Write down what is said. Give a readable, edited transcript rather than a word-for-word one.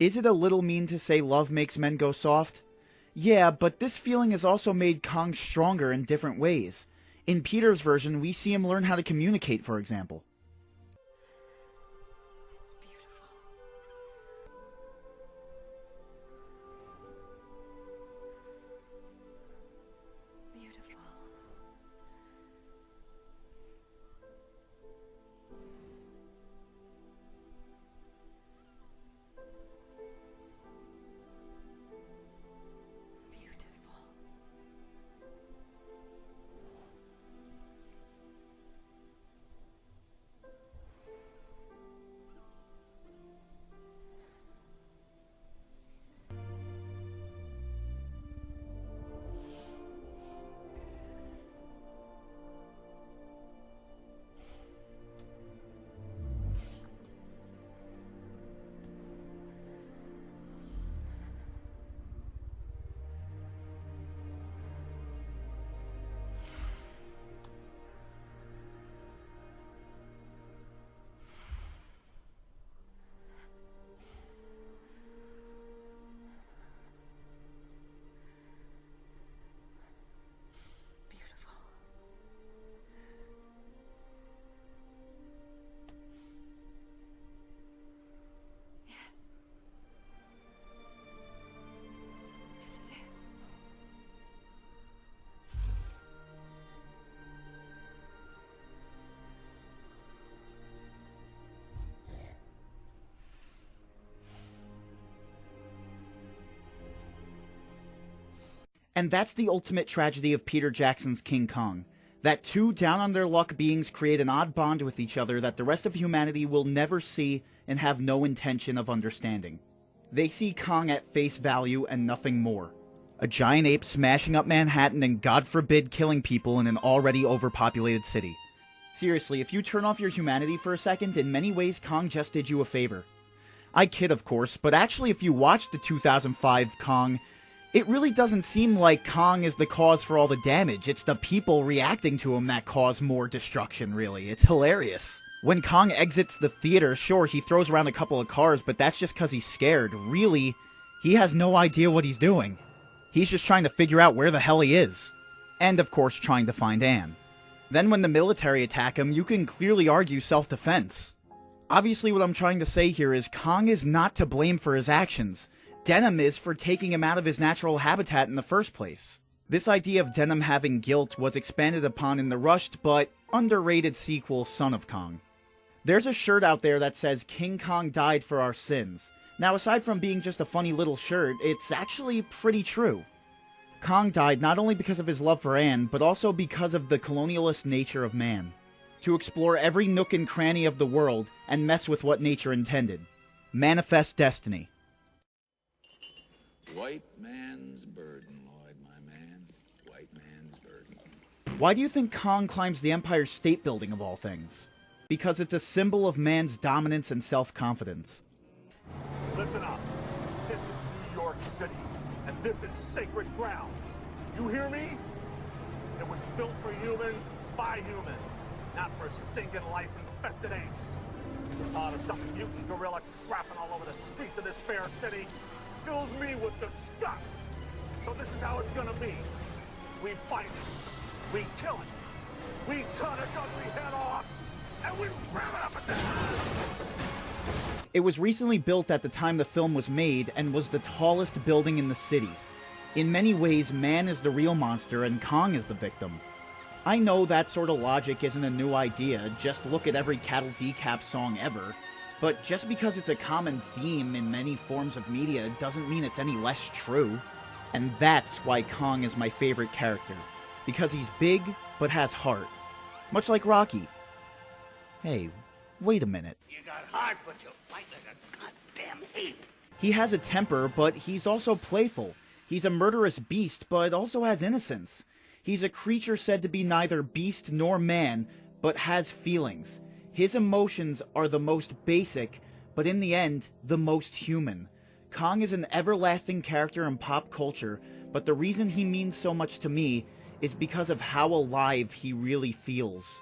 Is it a little mean to say love makes men go soft? Yeah, but this feeling has also made Kong stronger in different ways. In Peter's version, we see him learn how to communicate, for example. It's beautiful. Beautiful. Beautiful. Beautiful. Yes. Yes, it is. And that's the ultimate tragedy of Peter Jackson's King Kong. That two down-on-their-luck beings create an odd bond with each other that the rest of humanity will never see and have no intention of understanding. They see Kong at face value and nothing more. A giant ape smashing up Manhattan and, God forbid, killing people in an already overpopulated city. Seriously, if you turn off your humanity for a second, in many ways Kong just did you a favor. I kid, of course, but actually if you watch the 2005 Kong, it really doesn't seem like Kong is the cause for all the damage. It's the people reacting to him that cause more destruction, really. It's hilarious. When Kong exits the theater, sure, he throws around a couple of cars, but that's just because he's scared. Really, he has no idea what he's doing. He's just trying to figure out where the hell he is. And, of course, trying to find Anne. Then when the military attack him, you can clearly argue self-defense. Obviously, what I'm trying to say here is Kong is not to blame for his actions. Denham is for taking him out of his natural habitat in the first place. This idea of Denham having guilt was expanded upon in the rushed but underrated sequel Son of Kong. There's a shirt out there that says King Kong died for our sins. Now, aside from being just a funny little shirt, it's actually pretty true. Kong died not only because of his love for Anne, but also because of the colonialist nature of man. To explore every nook and cranny of the world and mess with what nature intended. Manifest destiny. White man's burden, Lloyd, my man. White man's burden. Why do you think Kong climbs the Empire State Building of all things? Because it's a symbol of man's dominance and self-confidence. Listen up. This is New York City, and this is sacred ground. You hear me? It was built for humans, by humans, not for stinking lice-infested apes. The thought of some mutant gorilla trapping all over the streets of this fair city fills me with disgust. So this is how it's gonna be. We fight it. We kill it. We cut its ugly head off, and we ram it up at the It was recently built at the time the film was made and was the tallest building in the city. In many ways, man is the real monster and Kong is the victim. I know that sort of logic isn't a new idea, just look at every Cattle Decap song ever. But just because it's a common theme in many forms of media doesn't mean it's any less true. And that's why Kong is my favorite character. Because he's big, but has heart. Much like Rocky. Hey, wait a minute. You got heart, but you fight like a goddamn ape. He has a temper, but he's also playful. He's a murderous beast, but also has innocence. He's a creature said to be neither beast nor man, but has feelings. His emotions are the most basic, but in the end, the most human. Kong is an everlasting character in pop culture, but the reason he means so much to me is because of how alive he really feels.